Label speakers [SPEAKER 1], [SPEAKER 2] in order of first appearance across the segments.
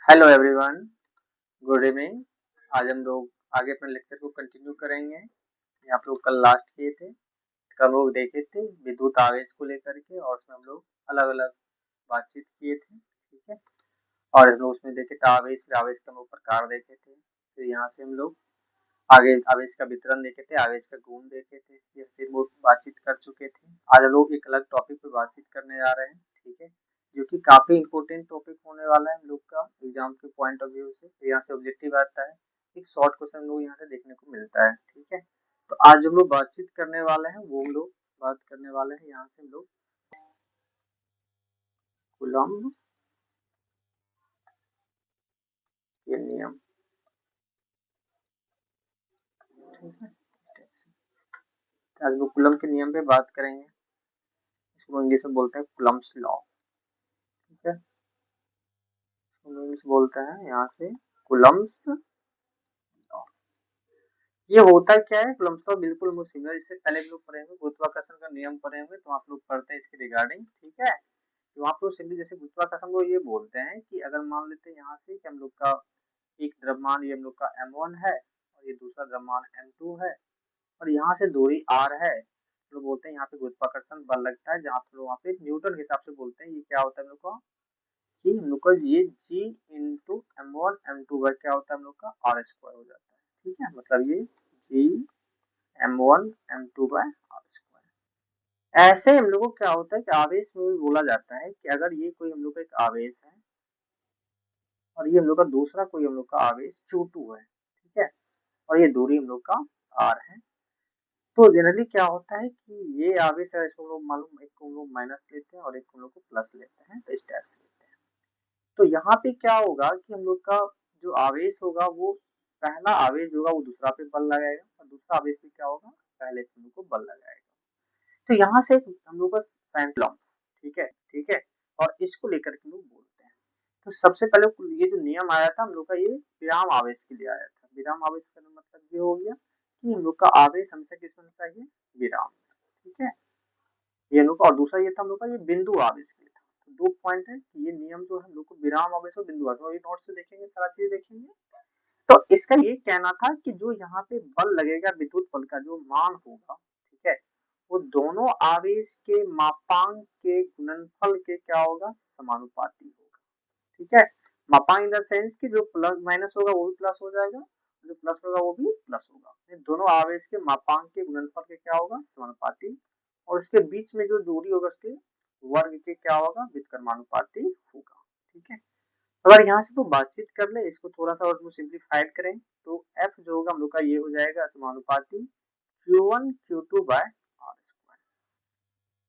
[SPEAKER 1] Hello everyone, good evening. आज हम लोग आगे अपने लेक्चर को कंटिन्यू करेंगे। ये आप लोग कल लास्ट किए थे। कल हम लोग देखे थे विद्युत आवेश को लेकर के, और उसमें हम लोग अलग अलग बातचीत किए थे। ठीक है। और हम लोग उसमें देखे थे आवेश, फिर आवेश के हम लोग प्रकार देखे थे। फिर यहाँ से हम लोग आगे आवेश का वितरण देखे थे, आवेश का गुण देखे थे। ये चीज वो बातचीत कर चुके थे। आज हम लोग एक अलग टॉपिक पे बातचीत करने जा रहे हैं। ठीक है। जो कि काफी इंपॉर्टेंट टॉपिक होने वाला है हम लोग का एग्जाम के पॉइंट ऑफ व्यू से। यहाँ से ऑब्जेक्टिव आता है, एक शॉर्ट क्वेश्चन हम लोग यहाँ से देखने को मिलता है। ठीक है। तो आज हम लोग बातचीत करने वाले हैं, वो हम लोग बात करने वाले हैं यहाँ से हम लोग कूलम्ब के नियम। ठीक है। आज वो कूलम्ब के नियम पे बात करेंगे। इसको इंग्लिश में बोलते हैं कूलम्ब्स लॉ। ठीक है। इंग्लिश बोलते हैं यहाँ से कूलम्ब्स लॉ। ये होता क्या है कूलम्ब्स लॉ? बिल्कुल वो सिमिलर, इससे पहले भी लोग पढ़े होंगे, गुरुत्वाकर्षण का नियम पढ़े होंगे, तो आप लोग पढ़ते हैं इसके रिगार्डिंग। ठीक है। तो आप लोग सिंपली जैसे गुरुत्वाकर्षण को ये बोलते हैं कि अगर मान लेते हैं यहाँ से कि हम लोग का एक द्रव्यमान ये हम लोग का m1 है, और ये दूसरा द्रव्यमान m2 है, और यहाँ से दूरी r है, तो लोग बोलते हैं यहाँ पे गुरुत्वाकर्षण बल लगता है, जहाँ पे लोग वहाँ पे न्यूटन के हिसाब से बोलते हैं। ये क्या होता है हम लोग का कि हम लोग का ये g into m1 m2 bye क्या होता है हम लोग का r स्क्वायर हो जाता है। ठीक है। मतलब ये g m1 m2 bye r square. ऐसे हम लोग को क्या होता है कि आवेश में भी बोला जाता है कि अगर ये कोई हम लोग का एक आवेश है, और ये हम लोग का दूसरा कोई हम लोग का आवेश q2 है। ठीक है। और ये दूरी हम लोग का r है। तो जनरली क्या होता है कि ये आवेश है, इसको हम लोग मालूम, एक को हम लोग माइनस लेते हैं और एक को हम लोग को प्लस लेते हैं, तो इस टाइप से लेते हैं। तो यहाँ पे क्या होगा कि हम लोग का जो आवेश होगा वो पहला आवेश होगा वो दूसरा पे बल लगाएगा, और दूसरा आवेश भी क्या होगा पहले पे हम लोग को बल लगाएगा। तो यहाँ से हम लोग का साइन लॉ। ठीक है। ठीक है। और इसको लेकर के लोग बोलते हैं। तो सबसे पहले ये जो नियम आया था हम लोग का, ये विराम आवेश के लिए आया था। विराम आवेश का मतलब ये हो गया कि हम लोग का आवेश हमेशा किस में चाहिए, विराम। ठीक है। ये हम लोग का, और दूसरा ये था हम लोग का ये बिंदु आवेश के लिए था। तो दो पॉइंट है कि ये नियम जो है हम लोग को विराम आवेश और बिंदु आवेश, और ये नोट से देखेंगे, सारा चीज देखेंगे। तो इसका ये कहना था कि जो यहाँ पे बल लगेगा, विद्युत बल का जो मान होगा, ठीक है, वो दोनों आवेश के मापांक के गुणनफल के क्या होगा, समानुपाती होगा। ठीक है। मापांक इन द सेंस कि जो प्लस माइनस होगा वो भी प्लस हो जाएगा, जो प्लस होगा वो भी प्लस होगा। दोनों आवेश के मापांक के गुणनफल के क्या होगा, समानुपाती। और उसके बीच में जो दूरी होगा उसके वर्ग के क्या होगा, व्युत्क्रमानुपाती होगा। ठीक है। अगर यहाँ से तो बातचीत कर ले, इसको थोड़ा सा और सिंप्लीफाइड करें, तो एफ जो होगा हम लोग का ये हो जाएगा समानुपाती Q1 Q2 bye R square.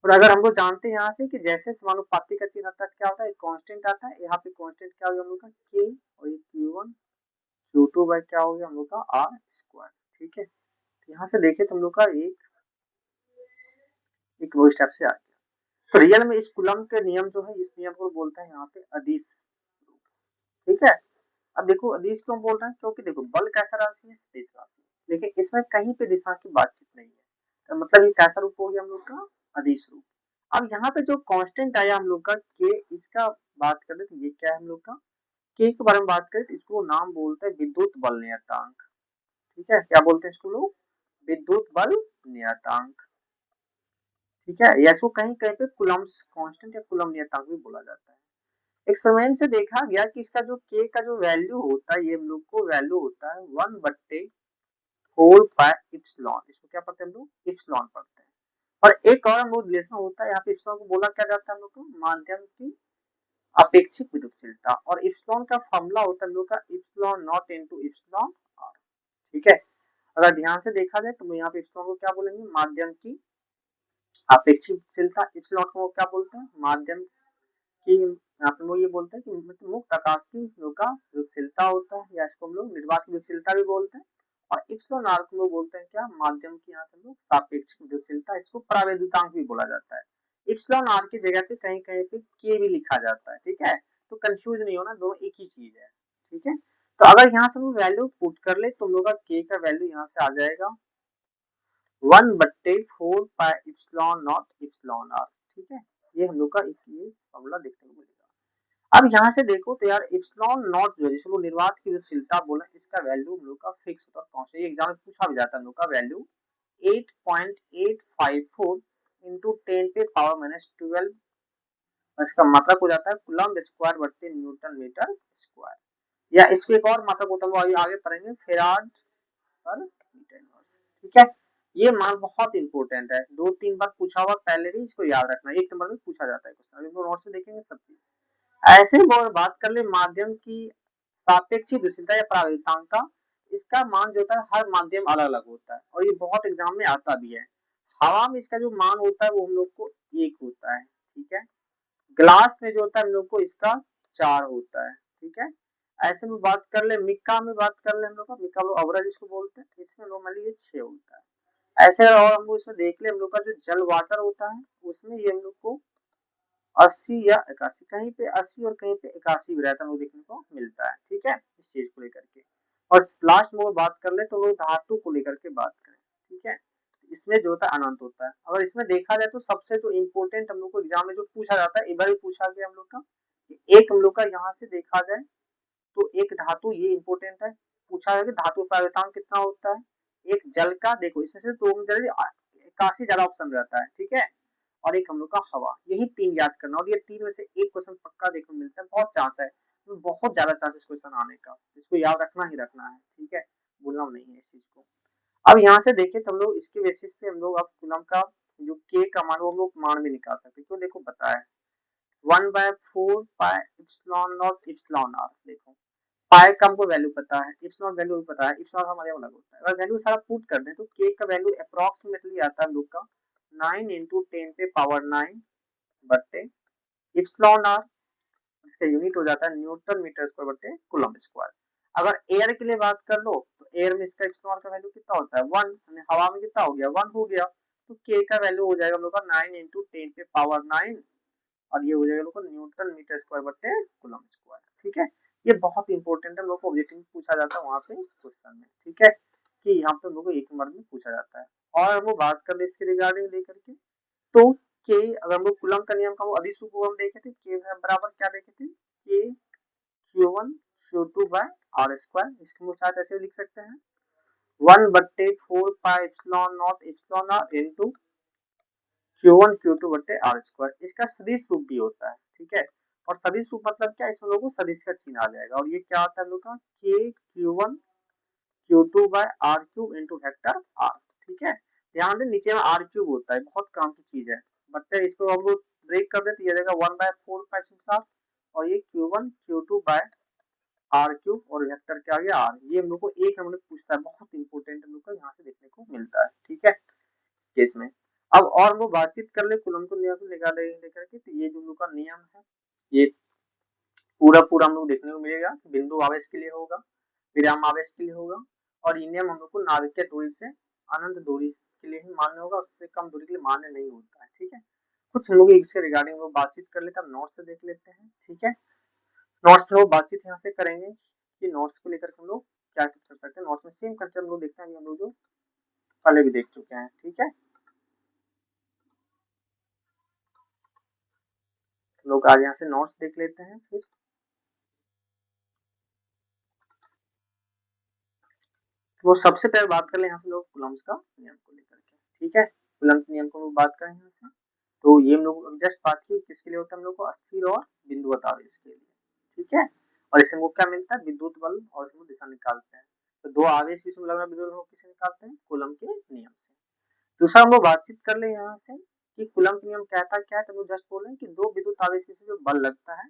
[SPEAKER 1] और अगर हम लोग जानते हैं यहाँ से कि जैसे समानुपाती का चिन्ह आता है क्या होता है, कांस्टेंट आता है। यहाँ पे कांस्टेंट क्या हो गया हम लोग का K, और ये Q1 Q2 बाय क्या हो गया हम लोग का R स्क्वायर। ठीक है। तो यहाँ से देखे तो हम लोग का एक वो स्टेप से आ गया। तो रियल में इस कूलम्ब के नियम जो है, इस नियम को बोलते हैं यहाँ पे अदिश। ठीक है। अब देखो अदिश क्यों बोल रहे हैं, क्योंकि देखो बल कैसा राशि है, स्थिर राशि। देखिए इसमें कहीं पे दिशा की बातचीत नहीं है, तो मतलब ये कैसा रूप हो गया हम लोग का, अदिश रूप। अब यहाँ पे जो कांस्टेंट आया हम लोग का के, इसका बात करें तो ये क्या है हम लोग का, के के बारे में बात करें तो इसको नाम बोलते हैं विद्युत बल नियतांक। ठीक है। क्या बोलते हैं इसको लोग, विद्युत बल नियतांक। ठीक है। या इसको कहीं कहीं पे कूलम्ब कांस्टेंट या कूलम्ब नियतांक भी बोला जाता है। एक्सपेरिमेंट से देखा गया कि इसका जो के का जो वैल्यू होता है, ये हम लोग को वैल्यू होता है 1/4 इप्सिलॉन। इसको क्या पढ़ते हैं हम लोग, इप्सिलॉन पढ़ते हैं। और एक और हम लोग रिलेशन होता है, यहाँ पे इप्सिलॉन को बोला क्या जाता है हम लोग को, माध्यम की अपेक्षिक विद्युतशीलता। और इप्सिलॉन का फॉर्मूला होता है हम लोग का epsilon naught into epsilon R. ठीक है। अगर ध्यान से देखा जाए तो यहाँ पे इप्सिलॉन को क्या बोलेंगे, माध्यम की अपेक्षिक विद्युतशीलता। इप्सिलॉन को क्या बोलते हैं, माध्यम कि यहाँ पे वो ये बोलते हैं कि मतलब मुक्त आकाश की का विद्युतशीलता होता है, या इसको हम लोग निर्वात की विद्युतशीलता भी बोलते हैं। और इप्सिलॉन आर को लोग बोलते हैं क्या, माध्यम की यहाँ से हम लोग सापेक्षिक विद्युतशीलता, इसको परावैद्युतांक भी बोला जाता है। इप्सिलॉन आर की जगह पे कहीं कहीं पे के भी लिखा जाता है। ठीक है। तो कंफ्यूज नहीं होना, दोनों एक ही चीज है। ठीक है। तो अगर यहाँ से हम वैल्यू पुट कर ले तो हम लोग का के का वैल्यू यहाँ से आ जाएगा 1/4 इप्सिलॉन नॉट इप्सिलॉन आर। ठीक है। ये हम लोग का ये फॉर्मूला देखने को मिलेगा। अब यहाँ से देखो तो यार इप्सिलॉन नॉट जो है जिसको निर्वात की जो चिलता बोला इसका वैल्यू हम लोग का फिक्स होता है कौन ये एग्जाम में पूछा भी जाता है हम लोग का वैल्यू 8.854 इंटू 10 पे पावर माइनस 12 इसका मतलब हो जाता है कूलम्ब स्क्वायर बट्टे न्यूटन मीटर स्क्वायर या इसको एक और मतलब होता है वो आगे पढ़ेंगे फेराड पर मीटर इनवर्स। ठीक है, ये मान बहुत इंपॉर्टेंट है, 2-3 बार पूछा हुआ पहले भी, इसको याद रखना, एक नंबर में पूछा जाता है क्वेश्चन, अभी नोट्स में देखेंगे सब चीज। ऐसे ही और बात कर ले माध्यम की सापेक्षिक दूषितता या प्रायोगिकतांक का, इसका मान जो होता है हर माध्यम अलग अलग होता है और ये बहुत एग्जाम में आता भी है। हवा में इसका जो मान होता है वो हम लोग को 1 होता है, ठीक है। ग्लास में जो होता है हम लोग को इसका 4 होता है, ठीक है। ऐसे में बात कर ले मिक्का में बात कर ले हम लोग का मिक्का लोग अवरेज इसको बोलते हैं, इसमें नॉर्मली ये 6 होता है। ऐसे और हम लोग इसमें देख ले हम लोग का जो जल वाटर होता है उसमें ये हम लोग को 80 या 81 कहीं पे 80 और कहीं पे 81 भी रहता है देखने को मिलता है, ठीक है, इस चीज को लेकर के। और लास्ट में बात कर ले तो लोग धातु को लेकर के बात करें, ठीक है। इसमें जो होता है अनंत होता है। अगर इसमें देखा जाए तो सबसे जो इम्पोर्टेंट हम लोग को एग्जाम में जो पूछा जाता है इधर भी पूछा गया हम लोग का, एक हम लोग का यहाँ से देखा जाए तो एक धातु ये इम्पोर्टेंट है, पूछा है कि धातु का प्रायोगिक कितना होता है। एक जल का देखो इसमें से तो जल्दी 81 ज्यादा ऑप्शन रहता है, ठीक है। और एक हम लोग का हवा, यही 3 याद करना और ये 3 में से एक क्वेश्चन पक्का देखने मिलता है, बहुत चांस है, बहुत ज्यादा चांसेस क्वेश्चन आने का, इसको याद रखना ही रखना है, ठीक है, भूलना नहीं है इस चीज को। अब यहाँ से देखिए तो हम लोग इसके बेसिस पे हम लोग अब कूलम का जो के का मान वो हम लोग मान भी निकाल सकते हैं, क्यों देखो बताया 1/4 pi epsilon naught epsilon are. देखो पाई का हमको वैल्यू पता है, इप्सिलॉन वैल्यू भी पता है, इप्सिलॉन हमारे अलग होता है। अगर वैल्यू सारा पुट कर दें तो के का वैल्यू अप्रोक्सीमेटली आता है हम लोग का 9 इंटू 10 पे पावर 9 बट्टे इप्सिलॉन आर, इसका यूनिट हो जाता है न्यूटन मीटर स्क्वायर बटे कूलम्ब स्क्वायर। अगर एयर के लिए बात कर लो तो एयर में इसका इप्सिलॉन का वैल्यू कितना होता है 1, हवा में कितना हो गया 1 हो गया, तो के का वैल्यू हो जाएगा हम लोग का 9 इंटू 10 पे पावर 9 और ये हो जाएगा लोग न्यूटन मीटर स्क्वायर बटे कूलम्ब स्क्वायर, ठीक है। ये बहुत इंपॉर्टेंट है, लोग को ऑब्जेक्टिव में पूछा जाता है वहां पे क्वेश्चन में, ठीक है, कि यहाँ पे लोगों को एक नंबर में पूछा जाता है। और वो बात कर ले इसके रिगार्डिंग लेकर के तो के अगर हम लोग कूलम्ब का नियम का वो अधिक रूप हम देखे थे के बराबर क्या देखे थे के Q1 Q2 by are square, इसको हम साथ ऐसे लिख सकते हैं 1/4 pi epsilon naught epsilon R into Q1 Q2 बटे आर स्क्वायर, इसका सदिश रूप भी होता है, ठीक है। और सदिश रूप मतलब क्या, इसमें लोगों को सदिश का चिन्ह आ जाएगा और ये क्या होता है हम लोग का के Q1 Q2 by R cube into vector R, ठीक है। ध्यान दें नीचे में आर क्यूब होता है, बहुत काम की चीज है, बट इसको हम लोग ब्रेक कर देते ये रहेगा 1/4 पाई और ये Q1 Q2 by R cube और वेक्टर क्या आ गया आर, ये हम लोग को एक नंबर पूछता है, बहुत इंपॉर्टेंट हम लोग को यहाँ से देखने को मिलता है, ठीक है, इस केस में। अब और वो बातचीत कर ले कूलम्ब को नियम लेकर के, तो ये जो हम लोग का नियम है ये पूरा पूरा हम लोग देखने को मिलेगा, बिंदु आवेश के लिए होगा, विराम आवेश के लिए होगा और ये नियम हम लोग को नाभिकीय दूरी से अनंत दूरी के लिए ही मान्य होगा, उससे कम दूरी के लिए मान्य नहीं होता है, ठीक है। कुछ हम लोग इसके रिगार्डिंग वो बातचीत कर लेते हैं, नोट्स से देख लेते हैं, ठीक है। नोट्स में वो बातचीत यहाँ से करेंगे कि नोट्स को लेकर हम लोग क्या कर सकते हैं, नोट्स में सेम कंसेप्ट हम लोग देखते हैं, हम लोग जो पहले भी देख चुके हैं, ठीक है। लोग आज यहाँ से नोट्स देख लेते हैं फिर। वो सबसे पहले बात कर ले यहाँ से लोग कूलम्ब का नियम को लेकर के, ठीक है, कूलम्ब के नियम को बात करें यहाँ से। तो ये हम लोग जस्ट बात की किसके लिए होता है हम लोग को अस्थिर और बिंदुवत आवेश के लिए, ठीक है। और इससे हमको क्या मिलता है विद्युत बल और इसमें दिशा निकालते हैं, तो दो आवेश इसमें लग रहा है विद्युत बल किसे निकालते हैं कूलम्ब के नियम से। दूसरा हम लोग बातचीत कर ले यहाँ से कि कूलम्ब का नियम कहता क्या है, तो जस्ट बोले कि दो विद्युत आवेश के जो बल लगता है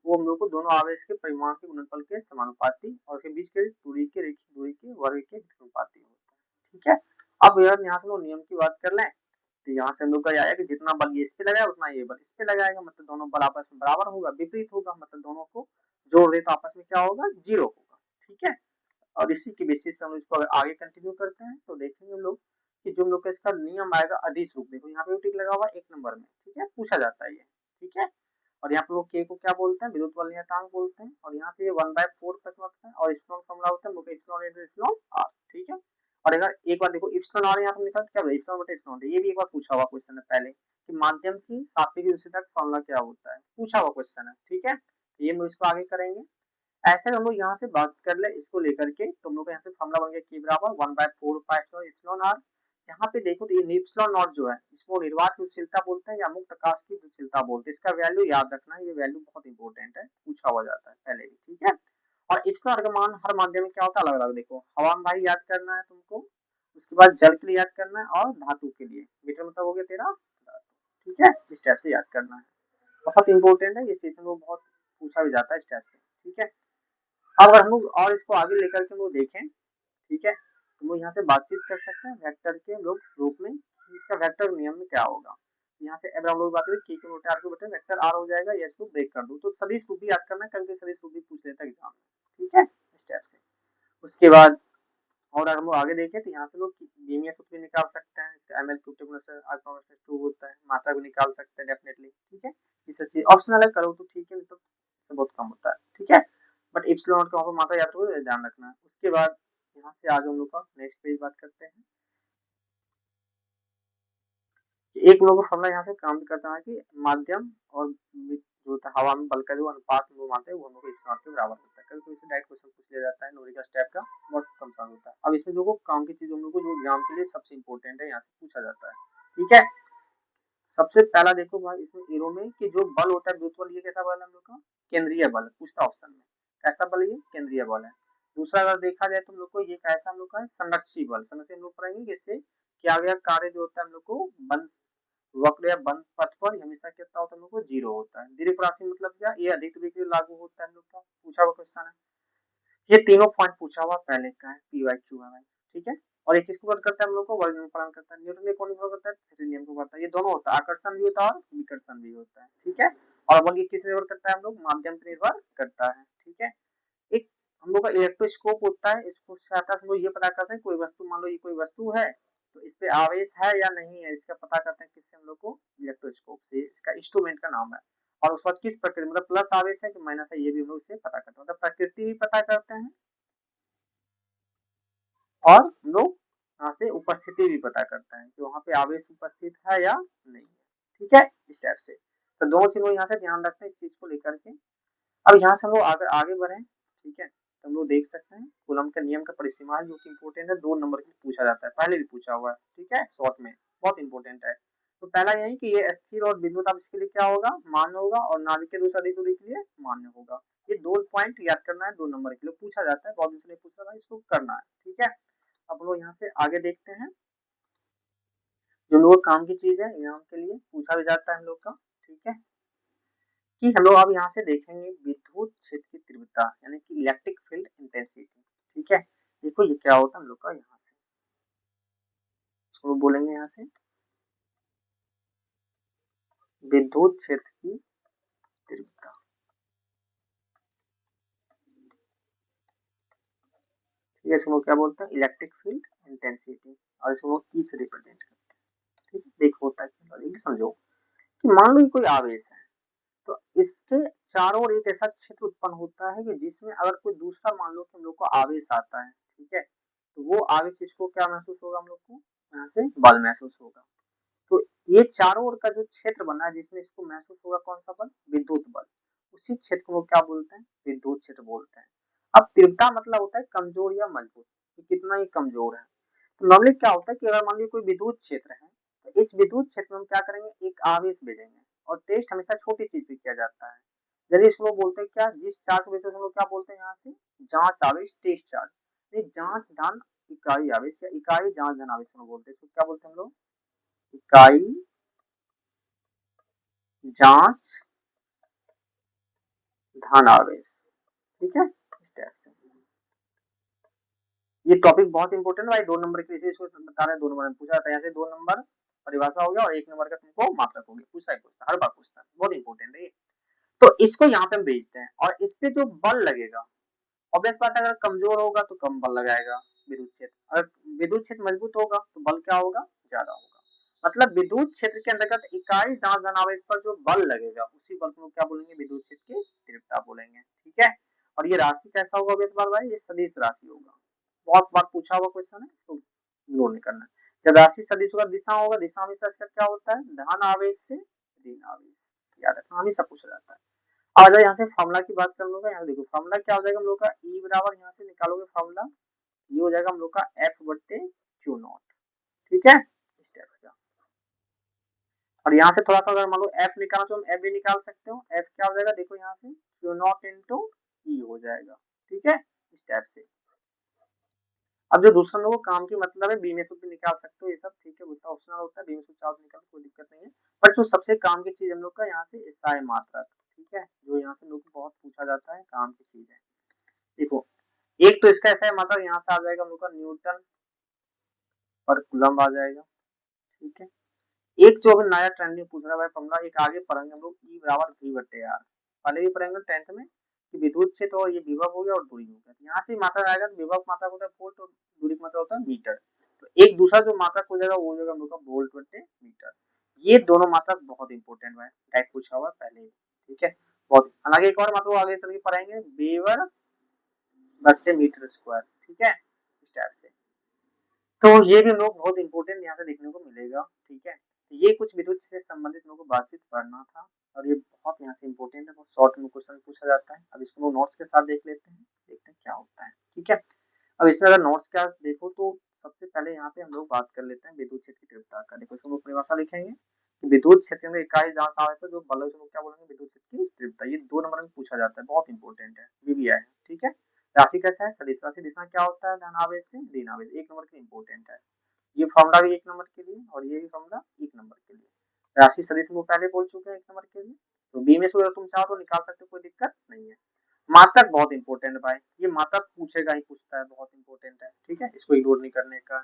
[SPEAKER 1] वो हम लोग को दोनों आवेश के परिमाण के गुणनफल के समानुपाती और उसके बीच के दूरी के रेखीय दूरी के वर्ग के अनुपाती होता है, ठीक है। अब यार यहाँ से लोग नियम की बात कर लें तो यहाँ से हम लोग का आया कि जितना बल ये इस पे लगाया उतना ये बल इस पे लगाएगा, मतलब दोनों बल आपस में बराबर होगा, विपरीत होगा, मतलब दोनों को जोड़ दे तो आपस में क्या होगा जीरो होगा, ठीक है। और इसी के बेसिस पे हम इसको अगर आगे कंटिन्यू करते हैं तो देखेंगे हम लोग कि जो हम लोग का इसका नियम आएगा अदिश रूप, देखो यहाँ पे टिक लगा हुआ एक नंबर में, ठीक है, पूछा जाता है ये, ठीक है। और यहाँ पे लोग के को क्या बोलते हैं विद्युत बल नियतांक बोलते हैं और यहाँ से ये 1/4 तक होता है और इप्सिलॉन फॉर्मूला होता है इप्सिलॉन इनटू इप्सिलॉन आर, ठीक है। और अगर एक बार देखो इप्सिलॉन आर यहाँ से निकला क्या इप्सिलॉन बटे इप्सिलॉन, ये भी एक बार पूछा हुआ क्वेश्चन है पहले कि माध्यम की सापेक्षिक दूषितता का फॉर्मूला क्या होता है, पूछा हुआ क्वेश्चन है, ठीक है। ये हम लोग इसको आगे करेंगे। ऐसे हम लोग यहाँ से बात कर ले इसको लेकर के, तुम लोग यहाँ से फॉर्मूला बन गया K बराबर 1/4 एप्सिलॉन r। जहाँ पे देखो तो ये एप्सिलॉन नॉट जो है इसको निर्वात की गतिशीलता बोलते हैं या मुक्त आकाश की गतिशीलता बोलते हैं। इसका वैल्यू याद रखना, ये वैल्यू बहुत इंपॉर्टेंट है, पूछा हुआ जाता है पहले भी, ठीक है। और एप्सिलॉन r का मान हर माध्यम में क्या होता है अलग अलग। देखो हवा में भाई याद करना है तुमको, उसके बाद जल के लिए याद करना है और धातु के लिए। मीटर मतलब हो गया तेरा, ठीक है। इस टाइप से याद करना है, बहुत इंपॉर्टेंट है ये स्टेशन को, बहुत पूछा भी जाता है इस टाइप से, ठीक है। अब अगर हम लोग और इसको आगे लेकर के हम लोग देखें, ठीक है, तो हम लोग यहाँ से बातचीत कर सकते हैं वेक्टर के हम लोग रूप में, इसका वेक्टर नियम में क्या होगा। यहाँ से अब हम लोग बात करें के बटे आर के बटे वेक्टर आर हो जाएगा, या इसको ब्रेक कर दो तो सदिश रूप भी याद करना है, कभी सदिश रूप भी पूछ लेता है एग्जाम में, ठीक है, इस टाइप से। उसके बाद और अगर हम लोग आगे देखें तो यहाँ से लोग बीमीएस सूत्र भी निकाल सकते हैं, इसका एमएल क्यूब टेबल से आर 2 होता है, मात्रा भी निकाल सकते हैं डेफिनेटली, ठीक है। ये सब चीज ऑप्शनल है, करो तो ठीक है, तो इससे बहुत कम होता है, ठीक है। बट एप्सिलॉन नॉट का वहाँ पे मात्रा याद रखो, ध्यान रखना है। उसके बाद यहाँ से आज हम लोग का नेक्स्ट पेज बात करते हैं कि एक लोग फॉर्मूला यहाँ से काम भी करता है कि माध्यम और जो होता है हवा में बल का जो अनुपात हम लोग मानते हैं वो हम लोग एप्सिलॉन नॉट के बराबर होता है। कभी कभी डायरेक्ट क्वेश्चन पूछ लिया जाता है नोरिका स्टेप का, बहुत कम सा होता है। अब इसमें देखो काम की चीज हम लोग को जो एग्जाम के लिए सबसे इंपॉर्टेंट है यहाँ से पूछा जाता है, ठीक है। सबसे पहला देखो भाई इसमें एरो में कि जो बल होता है गुरुत्व बल, ये कैसा बल है हम लोग का, केंद्रीय बल पूछता ऑप्शन में, कैसा बल, ये केंद्रीय बल है। दूसरा अगर देखा जाए तो हम लोग को ये कैसा हम लोग का है, संरक्षी बल। संरक्षी हम लोग पढ़ेंगे जिससे किया गया कार्य जो होता है हम लोग को बंद वक्र या बंद पथ पर हमेशा कितना होता है हम लोग को, जीरो होता है। दीर्घ राशि मतलब क्या, ये अधिक दूरी के लिए लागू होता है हम लोग का, पूछा हुआ क्वेश्चन है। ये तीनों पॉइंट पूछा हुआ पहले का है, पी वाई क्यू है भाई, ठीक है। और एक किसको कवर करता है हम लोग को, वर्ग में पालन करता है। न्यूटन के कौन कवर करता है, थ्री नियम को करता है। ये दोनों होता है, आकर्षण भी होता है और विकर्षण भी होता है, ठीक है। और बल ये किस निर्भर करता है हम लोग, माध्यम पर निर्भर करता है, ठीक है। एक हम लोग का इलेक्ट्रोस्कोप होता है, इसको सहायता से हम लोग ये पता करते हैं कोई वस्तु, मान लो ये कोई वस्तु है तो इस पे आवेश है या नहीं है, इसका पता करते हैं किससे, हम लोग को इलेक्ट्रोस्कोप से। इसका इंस्ट्रूमेंट का नाम है। और उस वक्त किस प्रकृति मतलब प्लस आवेश है कि माइनस है, ये भी हम लोग इससे पता करते हैं, मतलब प्रकृति भी पता करते हैं और हम लोग यहाँ से उपस्थिति भी पता करते हैं कि वहां पे आवेश उपस्थित है या नहीं है, ठीक है, इस टाइप से। तो दोनों चीजों यहाँ से ध्यान रखते हैं इस चीज को लेकर के। अब यहाँ से हम लोग अगर आगे बढ़े, ठीक है, तो हम लोग देख सकते हैं कूलम के नियम का परिसीमा जो कि इंपोर्टेंट है, 2 नंबर की पूछा जाता है, पहले भी पूछा हुआ है, ठीक है, शॉर्ट में बहुत इंपॉर्टेंट है। तो पहला यही कि ये स्थिर और बिंदु ताप इसके लिए क्या होगा, मान्य होगा, और नाभिक के दूसरा अधिक दूरी के लिए मान्य होगा। ये 2 पॉइंट याद करना है, 2 नंबर के लिए पूछा जाता है, बहुत दिन से नहीं पूछा था, इसको करना है, ठीक है। अब लोग यहाँ से आगे देखते हैं जो लोग काम की चीज है एग्जाम के लिए पूछा भी जाता है हम लोग का, ठीक है, कि हम लोग अब यहाँ से देखेंगे विद्युत क्षेत्र की तीव्रता यानी कि इलेक्ट्रिक फील्ड इंटेंसिटी, ठीक है। देखो ये क्या होता है हम लोग का, यहाँ से इसको बोलेंगे यहाँ से विद्युत क्षेत्र की तीव्रता, ठीक है। इसको क्या बोलते हैं, इलेक्ट्रिक फील्ड इंटेंसिटी, और इसको ई से रिप्रेजेंट करते हैं, ठीक है। देखो होता है क्या, समझो कि मान लो कोई आवेश है तो इसके चारों ओर एक ऐसा क्षेत्र उत्पन्न होता है कि जिसमें अगर कोई दूसरा मान लो कि हम लोग को आवेश आता है, ठीक है, तो वो आवेश इसको क्या महसूस होगा, हम लोग को यहाँ से बल महसूस होगा। तो ये चारों ओर का जो क्षेत्र बना है जिसमें इसको महसूस होगा कौन सा बल, विद्युत बल, उसी क्षेत्र को क्या बोलते हैं, विद्युत क्षेत्र बोलते हैं। अब तीव्रता मतलब होता है कमजोर या मजबूत, तो कितना ही कमजोर है। तो नॉर्मली क्या होता है कि अगर मान लीजिए कोई विद्युत क्षेत्र है तो इस विद्युत क्षेत्र में हम क्या करेंगे, एक आवेश भेजेंगे, और टेस्ट हमेशा छोटी चीज पे किया जाता है। जैसे इसको बोलते हैं क्या, जिस चार्ज को भेजते हैं हम लोग क्या बोलते हैं यहाँ से, जांच आवेश, टेस्ट चार्ज। जांच धन इकाई आवेश या इकाई जांच धन आवेश में बोलते हैं, इसको क्या बोलते हैं हम लोग, इकाई जांच धन आवेश, ठीक है, इस टाइप से। ये टॉपिक बहुत इंपॉर्टेंट है भाई, 2 नंबर के लिए इसको बता रहे हैं, 2 नंबर में पूछा जाता है, यहाँ से 2 नंबर परिभाषा हो गया और 1 नंबर का तुमको मात्रक हो गया, पूछा ही पूछता हर बार पूछता है, बहुत इंपॉर्टेंट है ये। तो इसको यहाँ पे हम भेजते हैं और इस पे जो बल लगेगा, ऑब्वियस बात है, अगर कमजोर होगा तो कम बल लगाएगा विद्युत क्षेत्र, अगर विद्युत क्षेत्र मजबूत होगा तो बल क्या होगा, ज्यादा होगा। मतलब विद्युत क्षेत्र के अंतर्गत इकाई जांच धन आवेश पर जो बल लगेगा उसी बल को क्या बोलेंगे, विद्युत क्षेत्र की तीव्रता बोलेंगे, ठीक है। और ये राशि कैसा होगा ऑब्वियस बात भाई, ये सदिश राशि होगा, बहुत बार पूछा हुआ क्वेश्चन है, तो इग्नोर नहीं करना। जब राशि सदिश होगा, दिशा होगा, दिशा हमेशा इसका क्या होता है, धन आवेश से ऋण आवेश, याद रखना हमेशा पूछा जाता है। आ जाए यहाँ से फॉर्मूला की बात कर लूंगा। यहाँ देखो फॉर्मूला क्या हो जाएगा हम लोग का, ई बराबर यहाँ से निकालोगे फॉर्मूला, ये हो जाएगा हम लोग का एफ बट्टे क्यू नॉट, ठीक है इस टाइप का। और यहाँ से थोड़ा सा अगर मान लो एफ निकालना तो हम एफ भी निकाल सकते हो, एफ क्या हो जाएगा देखो यहाँ से क्यू नॉट इंटू ई हो जाएगा, ठीक है इस टाइप से। अब जो दूसरा लोगों काम की मतलब है बी में से भी निकाल सकते हो, ये सब ठीक है, उतना ऑप्शनल होता है, बी में से चाहो निकाल कोई दिक्कत नहीं है। बट जो सबसे काम की चीज हम लोग का यहाँ से एसआई मात्रक, ठीक है, जो यहाँ से लोग बहुत पूछा जाता है, काम की चीज है। देखो एक तो इसका एसआई मात्रक यहाँ से आ जाएगा हम लोग का न्यूटन पर कूलम्ब आ जाएगा, ठीक है। एक जो अभी नया ट्रेंडिंग पूछ रहा है फॉर्मूला, एक आगे पढ़ेंगे हम लोग ई बराबर वी बटे आर, पहले भी पढ़ेंगे 10th में कि विद्युत क्षेत्र और ये विभव हो गया और दूरी हो गया, यहाँ से मात्रा आएगा, तो विभव मात्रा होता है वोल्ट और दूरी की मात्रा होता है मीटर। तो एक दूसरा जो मात्रक हो जाएगा वो हो जाएगा हम लोग का वोल्ट बटे मीटर। ये दोनों मात्रक बहुत इंपॉर्टेंट है, टाइप पूछा हुआ पहले, ठीक है बहुत। हालांकि एक और मात्रक आगे चल के पढ़ेंगे, वेबर बटे मीटर स्क्वायर, ठीक है इस टाइप से। तो ये भी लोग बहुत इंपॉर्टेंट यहाँ से देखने को मिलेगा, ठीक है। तो ये कुछ विद्युत से संबंधित लोगों को बातचीत करना था, और ये बहुत यहाँ से इंपॉर्टेंट है, बहुत शॉर्ट में क्वेश्चन पूछा जाता है। अब इसको लोग नोट्स के साथ देख लेते हैं, देखते हैं क्या होता है, ठीक है। अब इसमें अगर नोट्स क्या देखो तो सबसे पहले यहाँ पे हम लोग बात कर लेते हैं विद्युत क्षेत्र की तीव्रता का। देखो इसको परिभाषा लिखेंगे कि विद्युत क्षेत्र में इकाई जहाँ से आए जो बल है क्या बोलेंगे, विद्युत क्षेत्र की तीव्रता। ये 2 नंबर में पूछा जाता है, बहुत इंपॉर्टेंट है, बीबीआई, ठीक है। राशि कैसा है, सदिश राशि, दिशा क्या होता है, धनावेश से ऋण आवेश, 1 नंबर के इंपॉर्टेंट है। ये फॉर्मूला भी 1 नंबर के लिए और ये भी फॉर्मूला 1 नंबर के लिए। राशि सदिश को पहले बोल चुके हैं 1 नंबर के लिए, तो बी में से अगर तुम चाहो तो निकाल सकते हो, कोई दिक्कत नहीं है। मात्रक बहुत इंपॉर्टेंट है भाई, ये मात्रक पूछेगा ही पूछता है, बहुत इंपॉर्टेंट है, ठीक है, इसको इग्नोर नहीं करने का।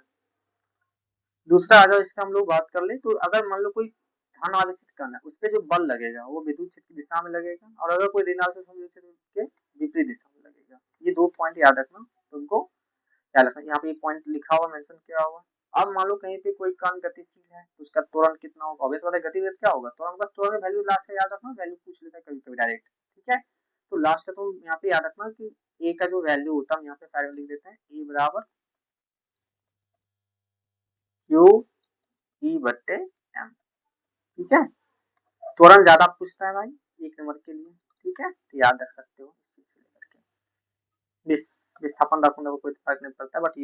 [SPEAKER 1] दूसरा आ जाओ इसका हम लोग बात कर ले, तो अगर मान लो कोई धन आवेशित कण है, उस पर जो बल लगेगा वो विद्युत क्षेत्र की दिशा में लगेगा, और अगर कोई ऋण आवेशित विद्युत क्षेत्र के विपरीत दिशा में लगेगा। ये 2 पॉइंट याद रखना तुमको, याद रखना। यहाँ पे पॉइंट लिखा हुआ मेंशन किया हुआ। अब मान लो कहीं पे कोई कण गतिशील है तो उसका त्वरण कितना होगा, ऑब्वियस बात है गतिवेग क्या होगा, त्वरण का, त्वरण वैल्यू लास्ट से याद रखना, वैल्यू पूछ लेता है कभी कभी डायरेक्ट, ठीक है। तो लास्ट का तुम यहाँ पे याद रखना कि ए का जो वैल्यू होता है हम यहाँ पे साइड में लिख देते हैं, ए बराबर क्यू ई बट्टे एम, ठीक है। त्वरण ज्यादा पूछता है भाई 1 नंबर के लिए, ठीक है, तो याद रख सकते हो इस चीज से लेकर के। विस्थापन रखूंगा कोई फर्क नहीं पड़ता, बट ये